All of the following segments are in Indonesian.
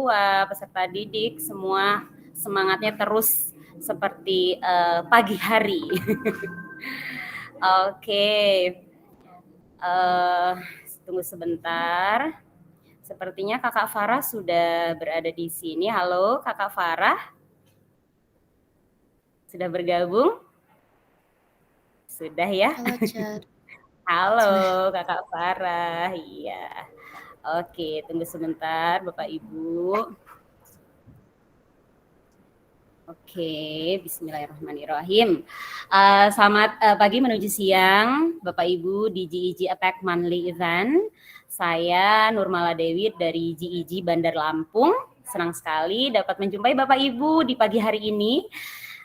tua, peserta didik, semua semangatnya terus seperti pagi hari. Oke, tunggu sebentar. Sepertinya Kakak Farah sudah berada di sini. Halo, Kakak Farah. Sudah bergabung? Sudah ya? Halo, Cer. Halo, Kakak Farah. Iya. Oke, tunggu sebentar, Bapak Ibu. Oke, bismillahirrahmanirrahim. Selamat pagi menuju siang, Bapak Ibu di GEG Attack Monthly Event. Saya Nurmala Dewi dari GEG Bandar Lampung. Senang sekali dapat menjumpai Bapak Ibu di pagi hari ini.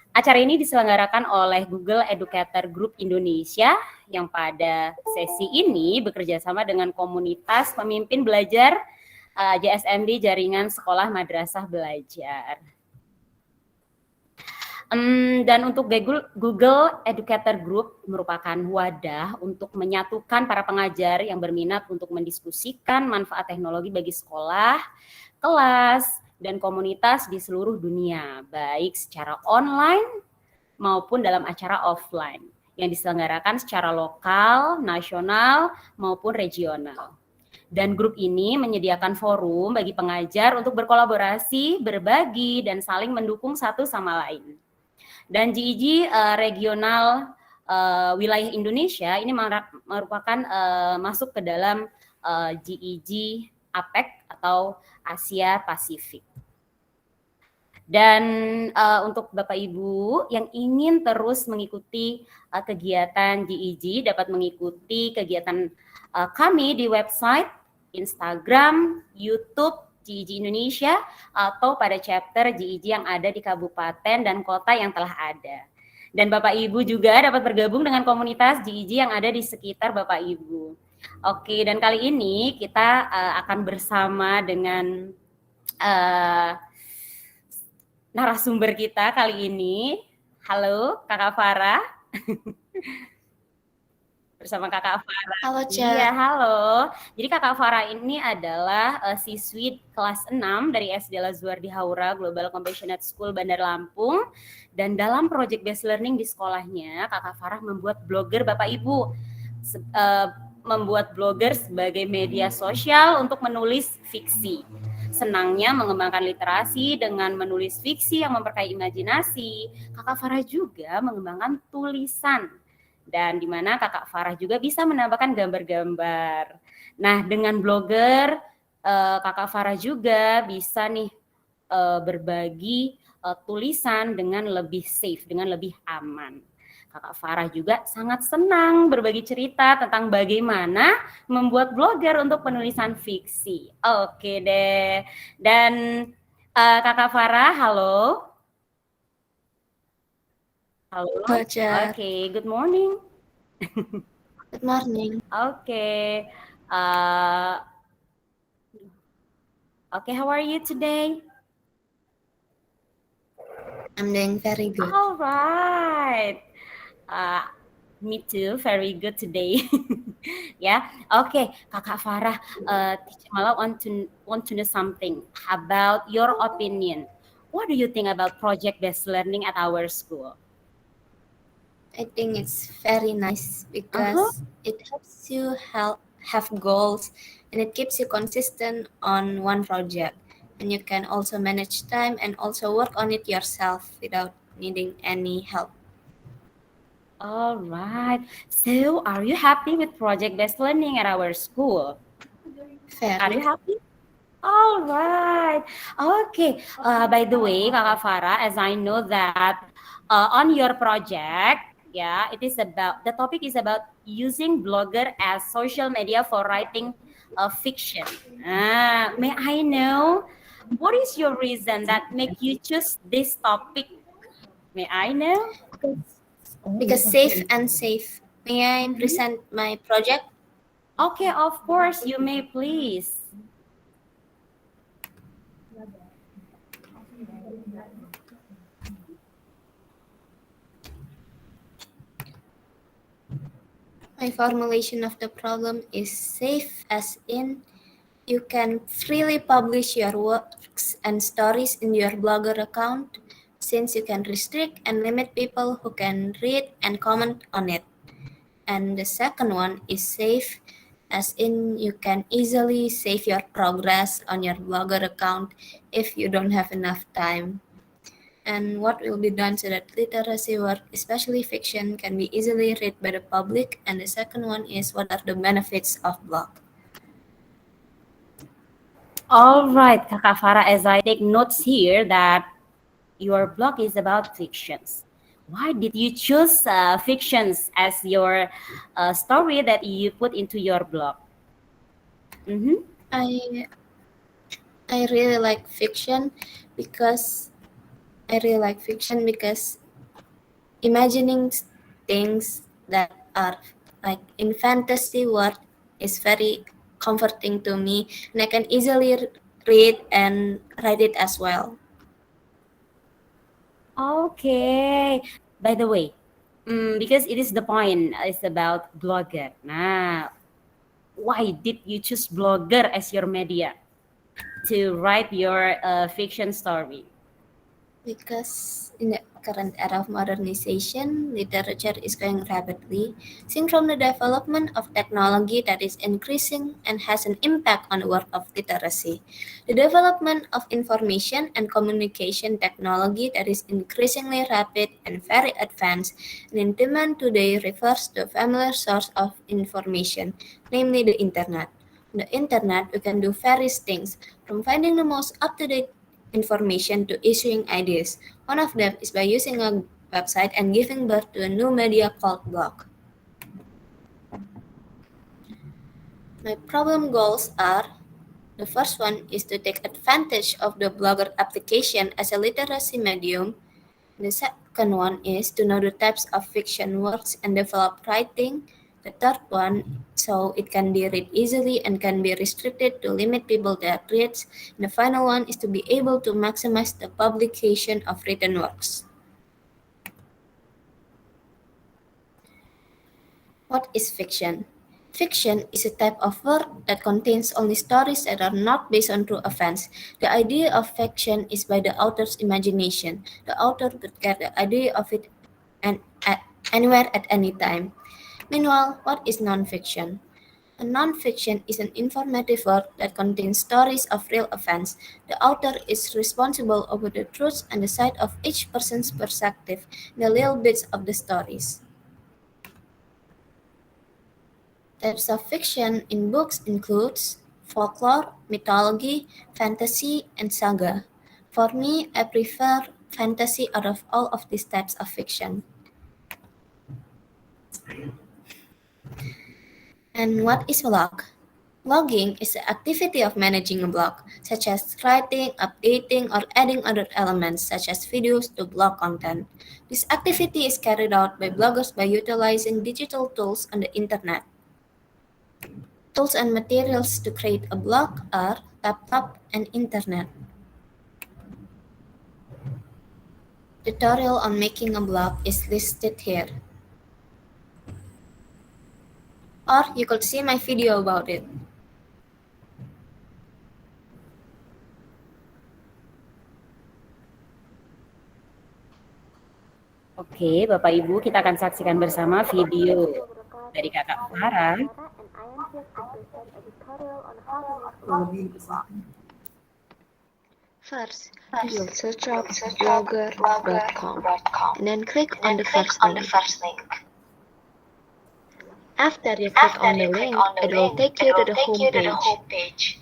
Acara ini diselenggarakan oleh Google Educator Group Indonesia yang pada sesi ini bekerja sama dengan komunitas pemimpin belajar JSMD Jaringan Sekolah Madrasah Belajar. Dan untuk Google Educator Group merupakan wadah untuk menyatukan para pengajar yang berminat untuk mendiskusikan manfaat teknologi bagi sekolah, kelas, dan komunitas di seluruh dunia, baik secara online maupun dalam acara offline yang diselenggarakan secara lokal, nasional, maupun regional. Dan grup ini menyediakan forum bagi pengajar untuk berkolaborasi, berbagi, dan saling mendukung satu sama lain. Dan GEG regional wilayah Indonesia ini merupakan masuk ke dalam GEG APEC atau Asia Pasifik. Dan untuk Bapak Ibu yang ingin terus mengikuti kegiatan GEG dapat mengikuti kegiatan kami di website, Instagram, YouTube GEG Indonesia atau pada chapter GEG yang ada di kabupaten dan kota yang telah ada. Dan Bapak Ibu juga dapat bergabung dengan komunitas GEG yang ada di sekitar Bapak Ibu. Oke, dan kali ini kita akan bersama dengan narasumber kita kali ini. Halo, Kakak Farah. Bersama Kakak Farah. Halo, Cer. Iya, halo. Jadi Kakak Farah ini adalah siswi kelas 6 dari SD Lazuar di Haura Global Compassionate School Bandar Lampung. Dan dalam project based learning di sekolahnya, Kakak Farah membuat blogger Bapak Ibu. Membuat blogger sebagai media sosial untuk menulis fiksi. Senangnya mengembangkan literasi dengan menulis fiksi yang memperkaya imajinasi. Kakak Farah juga mengembangkan tulisan. Dan di mana Kakak Farah juga bisa menambahkan gambar-gambar. Nah, dengan blogger, Kakak Farah juga bisa nih berbagi tulisan dengan lebih safe, dengan lebih aman. Kakak Farah juga sangat senang berbagi cerita tentang bagaimana membuat blogger untuk penulisan fiksi. Oke deh. Dan Kakak Farah, halo. Halo. Oke, good morning. Good morning. Okay. Okay, how are you today? I'm doing very good. All right. Me too, very good today. Ya, okay, Kakak Farah, Teacher Mala want to know something about your opinion. What do you think about project-based learning at our school? I think it's very nice because it helps you have goals and it keeps you consistent on one project. And you can also manage time and also work on it yourself without needing any help. All right. So, are you happy with project-based learning at our school? Very. Are you happy? All right. Okay. By the way, Kakak Farah, as I know that on your project, yeah, the topic is about using blogger as social media for writing fiction. May I know what is your reason that make you choose this topic? May I know? Because safe and safe. May I present my project? Okay, of course, you may please. My formulation of the problem is safe as in You can freely publish your works and stories in your Blogger account, since you can restrict and limit people who can read and comment on it. And the second one is safe, as in you can easily save your progress on your Blogger account if you don't have enough time. And what will be done so that literacy work, especially fiction, can be easily read by the public. And the second one is what are the benefits of blog. All right, Kakak Farah, as I take notes here that your blog is about fictions. Why did you choose fictions as your story that you put into your blog? Mm-hmm. I really like fiction because imagining things that are like in fantasy world is very comforting to me, and I can easily read and write it as well. Okay. By the way, because it is the point, it's about blogger. Nah, why did you choose blogger as your media to write your fiction story? Because in the current era of modernization, literature is growing rapidly, seen from the development of technology that is increasing and has an impact on the work of literacy. The development of information and communication technology that is increasingly rapid and very advanced and in demand today refers to a familiar source of information, namely the internet. On the internet, we can do various things, from finding the most up-to-date information to issuing ideas. One of them is by using a website and giving birth to a new media called blog. My problem goals are: the first one is to take advantage of the Blogger application as a literacy medium. The second one is to know the types of fiction works and develop writing. The third one, so it can be read easily and can be restricted to limit people that reads. And the final one is to be able to maximize the publication of written works. What is fiction? Fiction is a type of work that contains only stories that are not based on true events. The idea of fiction is by the author's imagination. The author could get the idea of it and at anywhere at any time. Meanwhile, what is nonfiction? A nonfiction is an informative work that contains stories of real events. The author is responsible over the truth and the side of each person's perspective in the little bits of the stories. Types of fiction in books includes folklore, mythology, fantasy, and saga. For me, I prefer fantasy out of all of these types of fiction. And what is blog? Blogging is the activity of managing a blog, such as writing, updating, or adding other elements, such as videos to blog content. This activity is carried out by bloggers by utilizing digital tools on the internet. Tools and materials to create a blog are laptop and internet. Tutorial on making a blog is listed here. Or you could see my video about it. Oke, Bapak Ibu, kita akan saksikan bersama video dari Kakak Farah. First, you will search up blogger.com and then click on the first link. After you click on the link, it will take you to the home page.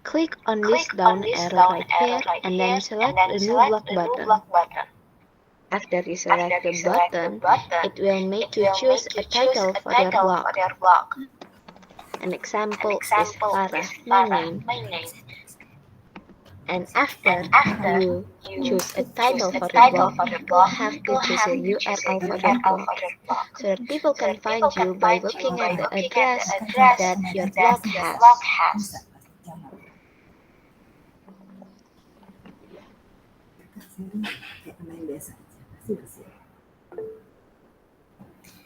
Click on this down arrow right here and then select the new blog button. After you select the button, it will make you choose a title for your blog. An example is Farah, my name. And after you choose a title for your blog, you have to choose a URL for your blog, so that people can find you by looking at the address that your blog has.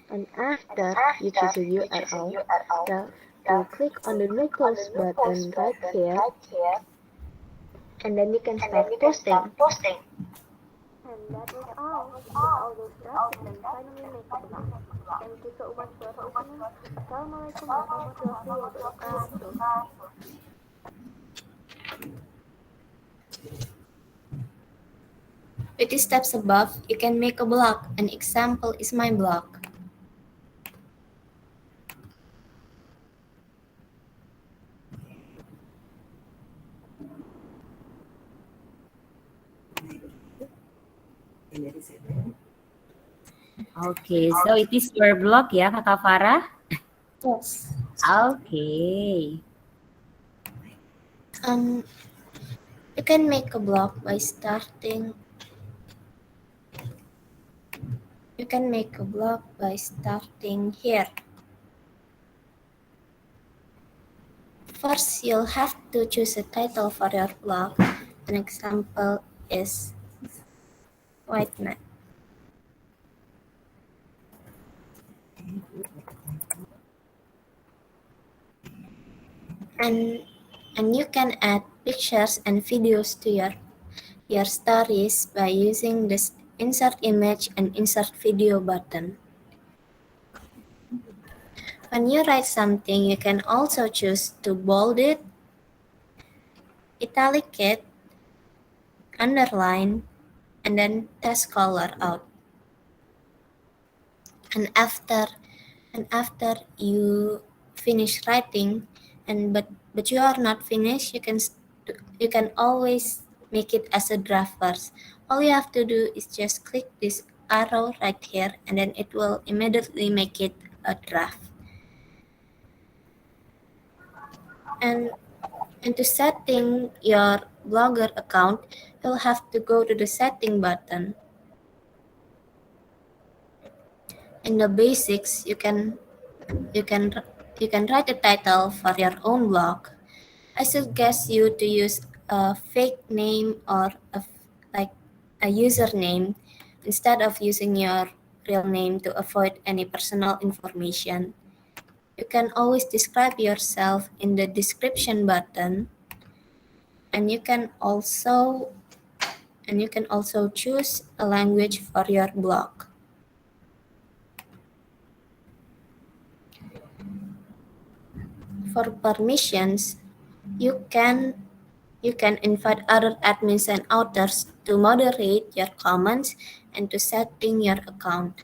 And after you choose a URL, to click on the new tools button right here, and then you can start posting. And that was all. With all those steps, you can finally make a blog. Thank you so much for listening. Assalamualaikum warahmatullahi wabarakatuh. With the steps above, you can make a blog. An example is my blog. Okay, so it is your blog ya, Kakak Farah? Yes. Okay. You can make a blog by starting. You can make a blog by starting here. First, you'll have to choose a title for your blog. An example is White Knight. And you can add pictures and videos to your stories by using this insert image and insert video button. When you write something, you can also choose to bold it, italic it, underline, and then test color out. And after you finish writing, but you are not finished, you can always make it as a draft first. All you have to do is just click this arrow right here, and then it will immediately make it a draft. And to setting your Blogger account, you'll have to go to the setting button. In the basics, you can write a title for your own blog. I suggest you to use a fake name or a username instead of using your real name to avoid any personal information. You can always describe yourself in the description button, and you can also choose a language for your blog. For permissions, you can invite other admins and authors to moderate your comments and to setting your account.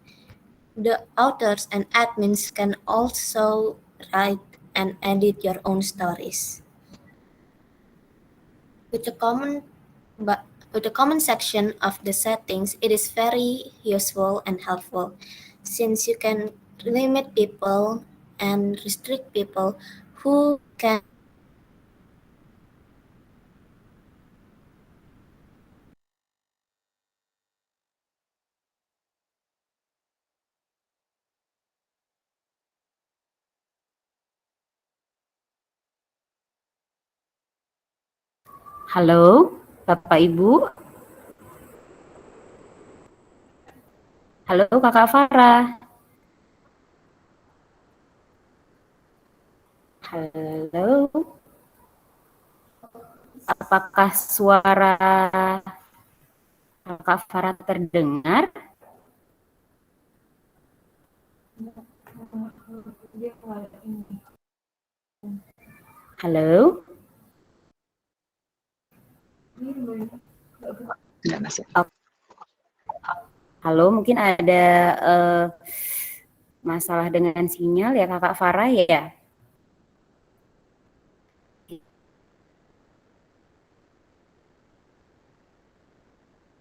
The authors and admins can also write and edit your own stories. With the comment section of the settings, it is very useful and helpful, since you can limit people and restrict people who can Halo, Bapak Ibu. Halo, Kakak Farah. Halo. Apakah suara Kakak Farah terdengar? Halo. Halo, mungkin ada masalah dengan sinyal ya Kakak Farah ya?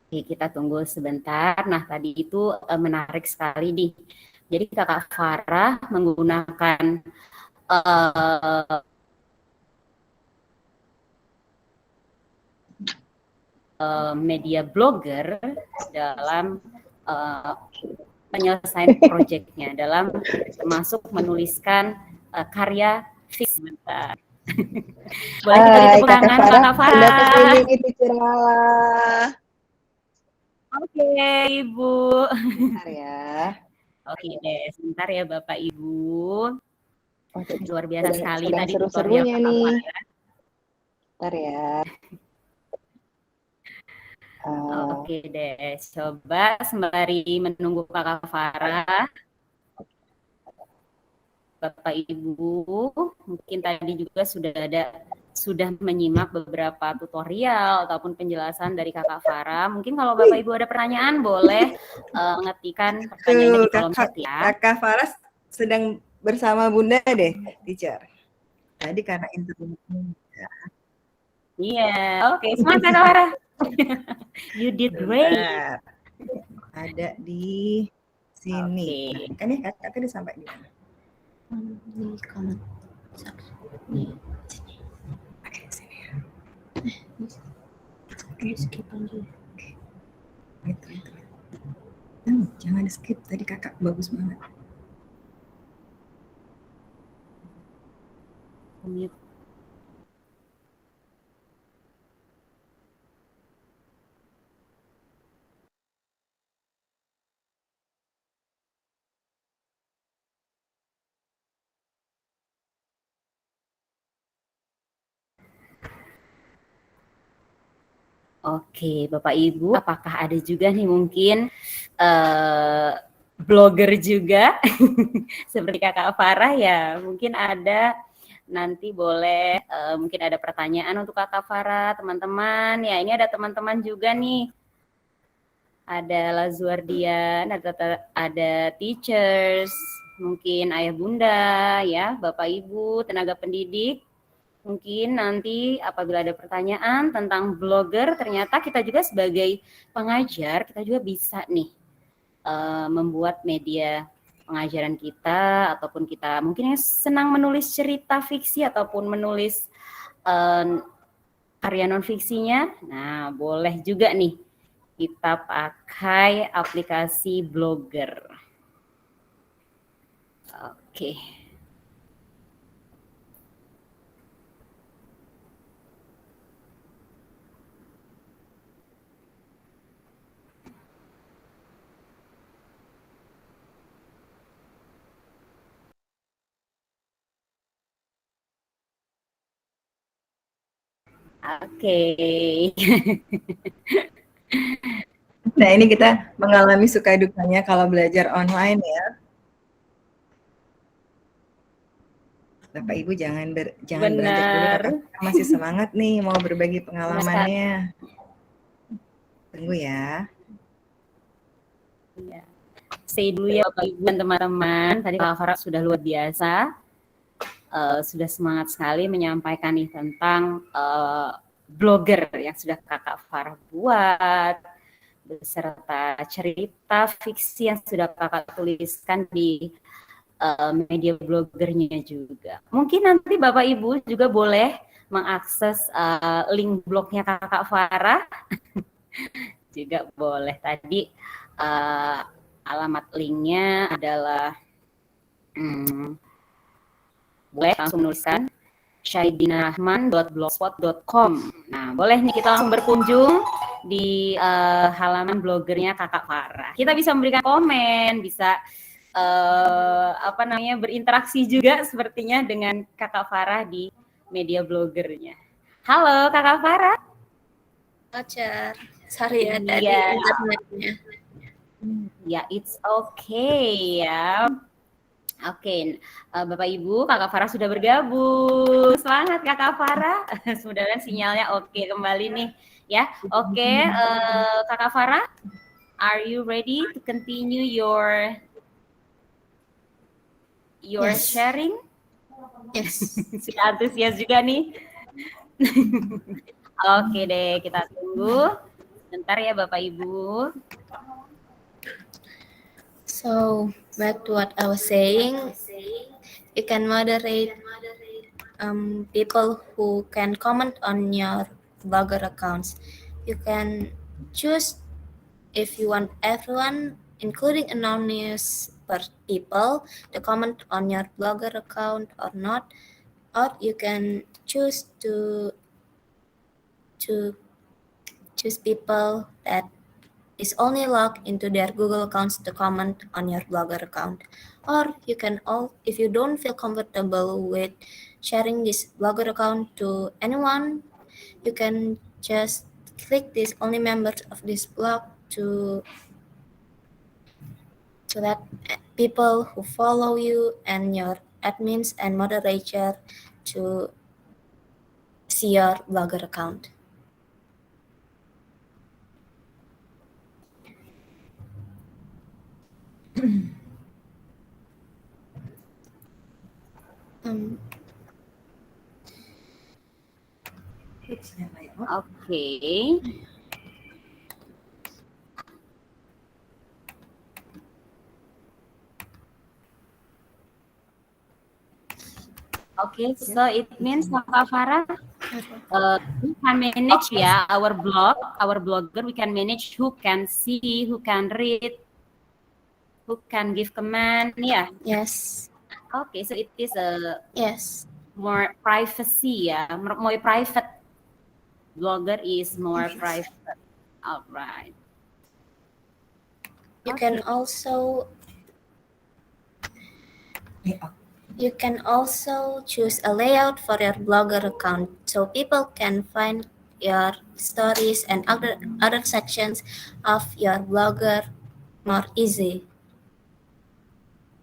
Oke, kita tunggu sebentar. Nah, tadi itu menarik sekali nih. Jadi Kakak Farah menggunakan media blogger dalam penyelesaian proyeknya, dalam termasuk menuliskan karya fix. Sebentar. Boleh kita tepuk tangan Kakak Farah. Sudah terpilih di Ciralah. Oke, Ibu. Bentar ya. Oke deh, sebentar ya Bapak Ibu. Luar biasa sekali sedang tadi seru-serunya tutorial Kakak nih. Farah. Ntar ya. Oke deh, coba sembari menunggu Kakak Farah, Bapak Ibu, mungkin tadi juga sudah menyimak beberapa tutorial ataupun penjelasan dari Kakak Farah. Mungkin kalau Bapak Ibu ada pertanyaan boleh ngetikkan pertanyaannya di kolom chat ya. Kakak Faras sedang bersama Bunda deh, teacher. Tadi karena internet. Iya, oke, semangat Kakak Farah. You did great. Bentar. Ada di sini. Oke. Kan ya kakak tadi sampai di mana? Di comment section. Oke, sini. Di skip aja. Itu. Jangan di skip, tadi kakak bagus banget. Mute. Oke, Bapak Ibu, apakah ada juga nih mungkin blogger juga seperti Kakak Farah ya? Mungkin ada, nanti boleh mungkin ada pertanyaan untuk Kakak Farah, teman-teman. Ya, ini ada teman-teman juga nih. Ada Lazuardian, ada teachers, mungkin ayah bunda, ya, Bapak Ibu, tenaga pendidik. Mungkin nanti apabila ada pertanyaan tentang blogger, ternyata kita juga sebagai pengajar, kita juga bisa nih membuat media pengajaran kita, ataupun kita mungkin yang senang menulis cerita fiksi ataupun menulis karya non-fiksinya. Nah, boleh juga nih kita pakai aplikasi blogger. Oke. Oke. Nah, ini kita mengalami suka dukanya kalau belajar online ya. Bapak Ibu jangan beranjak dulu, kakak masih semangat nih mau berbagi pengalamannya. Tunggu ya. Ya. Say dulu ya Bapak Ibu dan teman-teman. Tadi Kak Farah sudah luar biasa, sudah semangat sekali menyampaikan nih tentang blogger yang sudah Kakak Farah buat, beserta cerita fiksi yang sudah Kakak tuliskan di media blogernya juga. Mungkin nanti Bapak Ibu juga boleh mengakses link blognya Kakak Farah. Juga boleh. Tadi alamat linknya adalah boleh langsung menuliskan shaidinarahman.blogspot.com. Nah, boleh nih kita langsung berkunjung di halaman blogernya Kakak Farah. Kita bisa memberikan komen, bisa berinteraksi juga sepertinya dengan Kakak Farah di media blogernya. Halo Kakak Farah. Voucher. Sorry ya tadi Iya. internetnya. Ya, it's okay ya. Oke, Bapak Ibu, Kakak Farah sudah bergabung. Semangat Kakak Farah. Mudah-mudahan sinyalnya oke kembali nih ya. Oke, Kakak Farah, are you ready to continue your Yes. sharing? Yes. Sudah antusias juga nih. Oke deh, kita tunggu. Sebentar ya Bapak Ibu. So back to what I was saying, you can moderate people who can comment on your blogger accounts. You can choose if you want everyone, including anonymous people, to comment on your blogger account or not, or you can choose to choose people that is only log into their Google accounts to comment on your Blogger account. Or you can if you don't feel comfortable with sharing this Blogger account to anyone, you can just click this only members of this blog to let people who follow you and your admins and moderator to see your Blogger account. Okay. Okay, so it means Kak Farah, we can manage our blogger, we can manage who can see, who can read, who can give command, Yes. Okay, so it is a Yes. more privacy, more private. Blogger is more private. All right. You can also choose a layout for your Blogger account so people can find your stories and other sections of your Blogger more easy.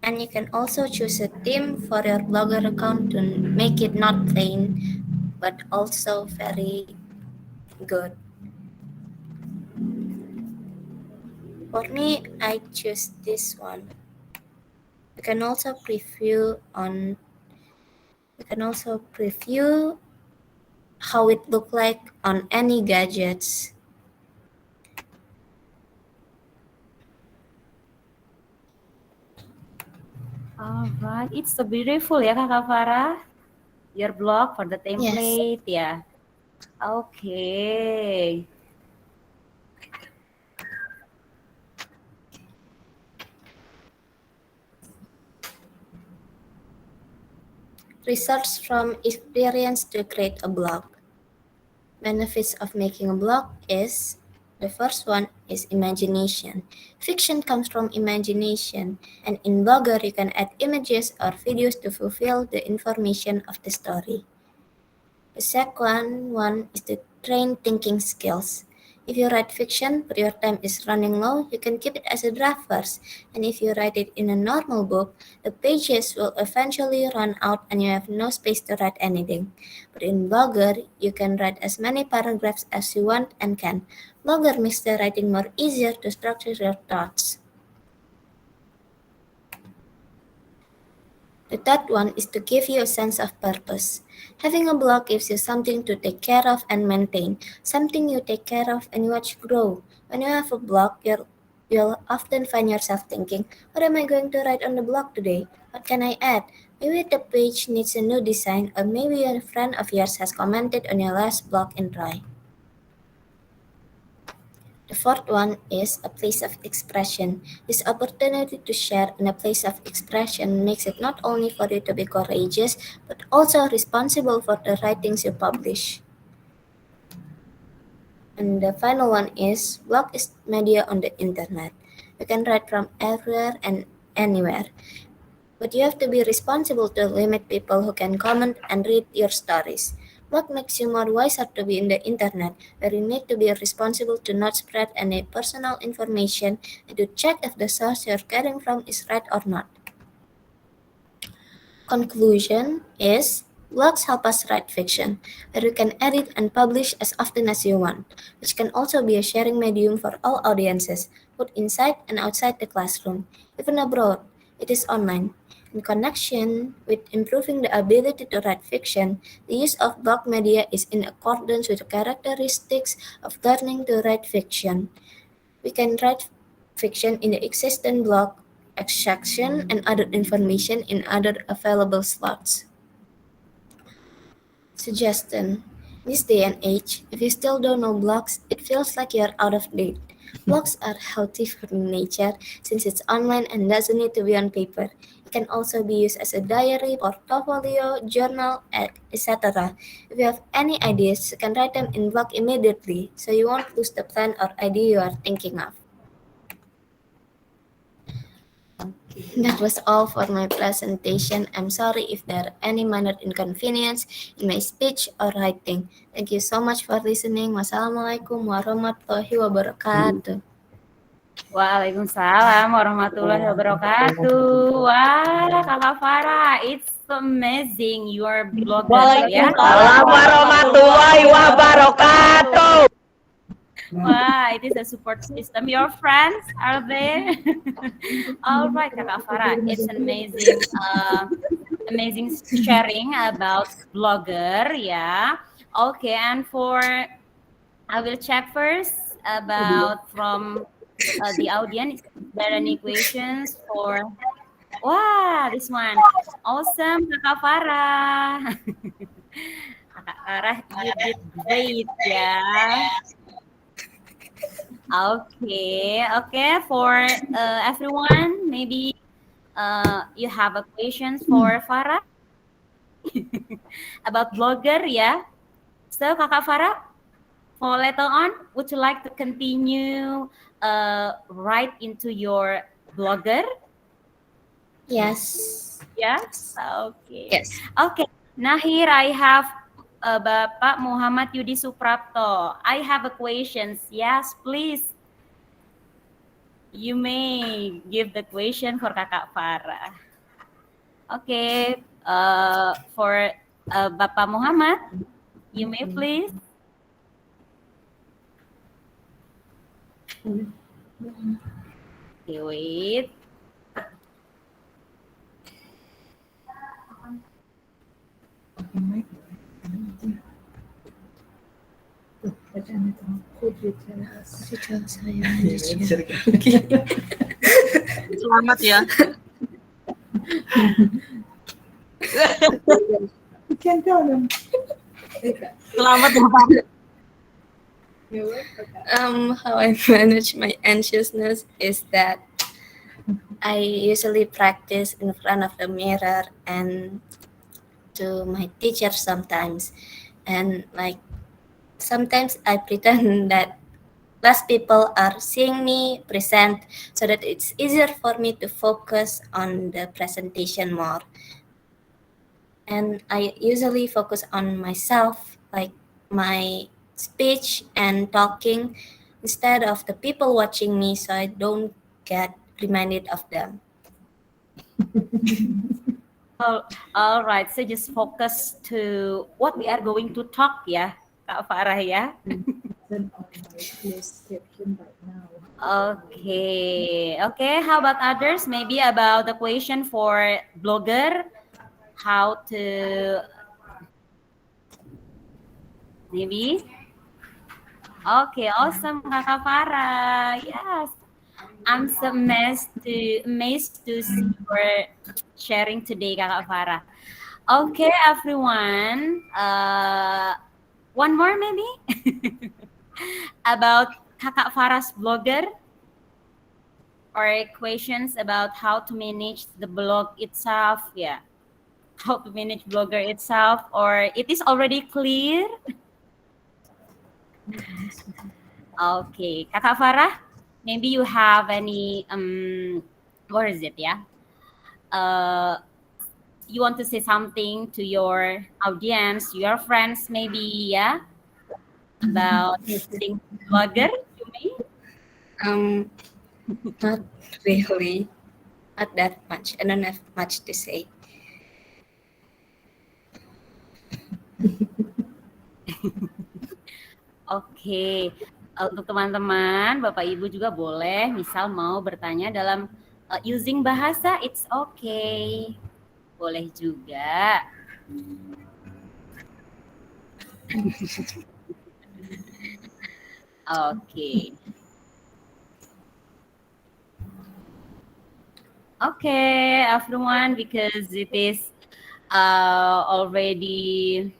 And you can also choose a theme for your Blogger account to make it not plain but also very good. For me, I choose this one. You can also preview how it look like on any gadgets. All right, it's so beautiful ya Kak Farah. Your blog for the template, Yes. Okay. Research from experience to create a blog. Benefits of making a blog is, the first one is imagination. Fiction comes from imagination, and in Blogger you can add images or videos to fulfill the information of the story. The second one is to train thinking skills. If you write fiction but your time is running low, you can keep it as a draft first, and if you write it in a normal book, the pages will eventually run out and you have no space to write anything. But in Blogger, you can write as many paragraphs as you want and can. Blogger makes the writing more easier to structure your thoughts. The third one is to give you a sense of purpose. Having a blog gives you something to take care of and maintain, something you take care of and watch grow. When you have a blog, you'll often find yourself thinking, what am I going to write on the blog today? What can I add? Maybe the page needs a new design, or maybe a friend of yours has commented on your last blog entry. The fourth one is a place of expression. This opportunity to share in a place of expression makes it not only for you to be courageous, but also responsible for the writings you publish. And the final one is, blog is media on the internet. You can write from everywhere and anywhere. But you have to be responsible to limit people who can comment and read your stories. What makes you more wiser to be in the internet, where you need to be responsible to not spread any personal information and to check if the source you're getting from is right or not. Conclusion is, blogs help us write fiction, where you can edit and publish as often as you want, which can also be a sharing medium for all audiences, both inside and outside the classroom, even abroad. It is online. In connection with improving the ability to write fiction, the use of blog media is in accordance with the characteristics of learning to write fiction. We can write fiction in the existing blog section and other information in other available slots. Suggestion. In this day and age, if you still don't know blogs, it feels like you're out of date. Blogs are healthy for nature since it's online and doesn't need to be on paper. It can also be used as a diary, portfolio, journal, etc. If you have any ideas, you can write them in blog immediately so you won't lose the plan or idea you are thinking of. That was all for my presentation. I'm sorry if there are any minor inconvenience in my speech or writing. Thank you so much for listening. Wassalamualaikum warahmatullahi wabarakatuh. Waalaikumsalam warahmatullahi wabarakatuh. Wah, Kakak Farah, it's amazing your blogger ya. Waalaikumsalam warahmatullahi wabarakatuh. Wah, it is a support system. Your friends are there. All right, Kakak Farah, it's an amazing sharing about blogger ya. Okay, and I will check first about from the audience. Is there any questions for? Wah, this one awesome, Kakak Farah. Kakak Farah, you did great ya. Okay. For everyone, maybe you have a questions for Farah about blogger, yeah. So, Kakak Farah, for later on, would you like to continue write into your blogger? Yes. Yes. Okay. Yes. Okay. Now here I have Bapak Muhammad Yudi Suprapto. I have a questions. Yes, please. You may give the question for Kakak Farah. Okay. For Bapak Muhammad, you may please. Okay, wait. Selamat ya. Selamat ya Pak. How I manage my anxiousness is that I usually practice in front of the mirror and to my teacher sometimes, and like sometimes I pretend that less people are seeing me present so that it's easier for me to focus on the presentation more. And I usually focus on myself, like my speech and talking, instead of the people watching me, so I don't get reminded of them. All right, so just focus to what we are going to talk ya, Kak Farah ya. Okay. How about others? Maybe about the question for blogger, how to maybe. Okay, awesome, Kakak Farah. Yes, I'm so amazed to see your sharing today, Kakak Farah. Okay, everyone. One more maybe about Kakak Farah's blogger, or questions about how to manage the blog itself. Yeah, how to manage blogger itself, or it is already clear. Okay, Kakak Farah, maybe you have any what is it? Yeah, you want to say something to your audience, your friends, maybe, yeah, about using blogger? You may. Not really, not that much. I don't have much to say. Oke, untuk teman-teman, Bapak Ibu juga boleh, misal mau bertanya dalam using bahasa, it's okay. Boleh juga. Oke. Okay, everyone, because it is already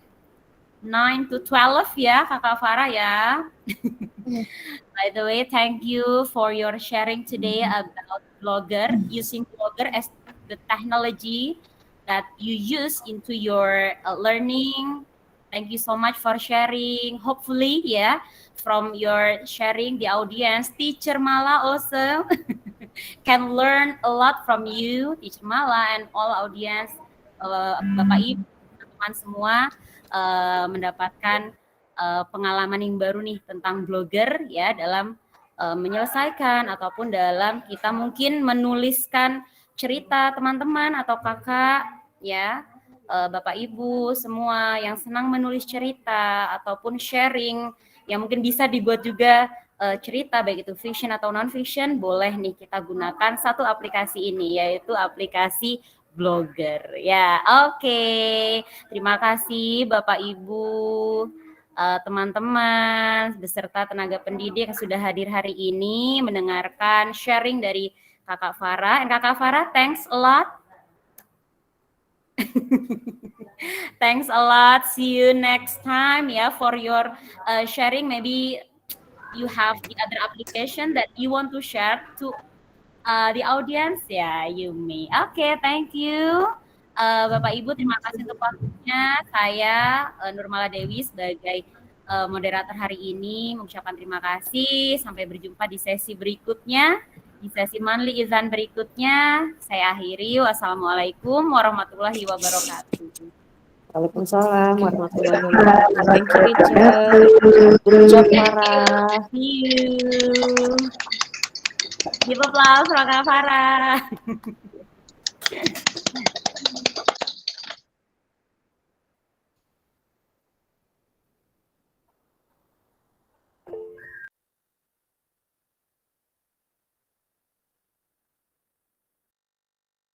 9 to 12 ya, Kakak Farah ya. By the way, thank you for your sharing today about blogger, using blogger as the technology that you use into your learning. Thank you so much for sharing. Hopefully, yeah, from your sharing, the audience, teacher Mala also can learn a lot from you, Teacher Mala, and all audience, Bapak Ibu, teman-teman semua, mendapatkan pengalaman yang baru nih tentang blogger ya dalam menyelesaikan ataupun dalam kita mungkin menuliskan cerita teman-teman atau kakak ya, Bapak Ibu semua yang senang menulis cerita ataupun sharing yang mungkin bisa dibuat juga cerita baik itu fiction atau non fiction, boleh nih kita gunakan satu aplikasi ini yaitu aplikasi Blogger ya. Oke. Terima kasih Bapak Ibu, teman-teman beserta tenaga pendidik yang sudah hadir hari ini mendengarkan sharing dari Kakak Farah. And Kakak Farah, thanks a lot. Thanks a lot. See you next time ya for your sharing. Maybe you have the other application that you want to share to the audience. Ya, you may. Oke, thank you. Bapak Ibu, terima kasih untuk waktunya. Saya Nurmala Dewi sebagai moderator hari ini mengucapkan terima kasih. Sampai berjumpa di sesi berikutnya, di sesi monthly event berikutnya. Saya akhiri. Wassalamualaikum warahmatullahi wabarakatuh. Waalaikumsalam warahmatullahi wabarakatuh. Thank you, teacher. Good job, Farah. See you. Give applause for Kak Farah.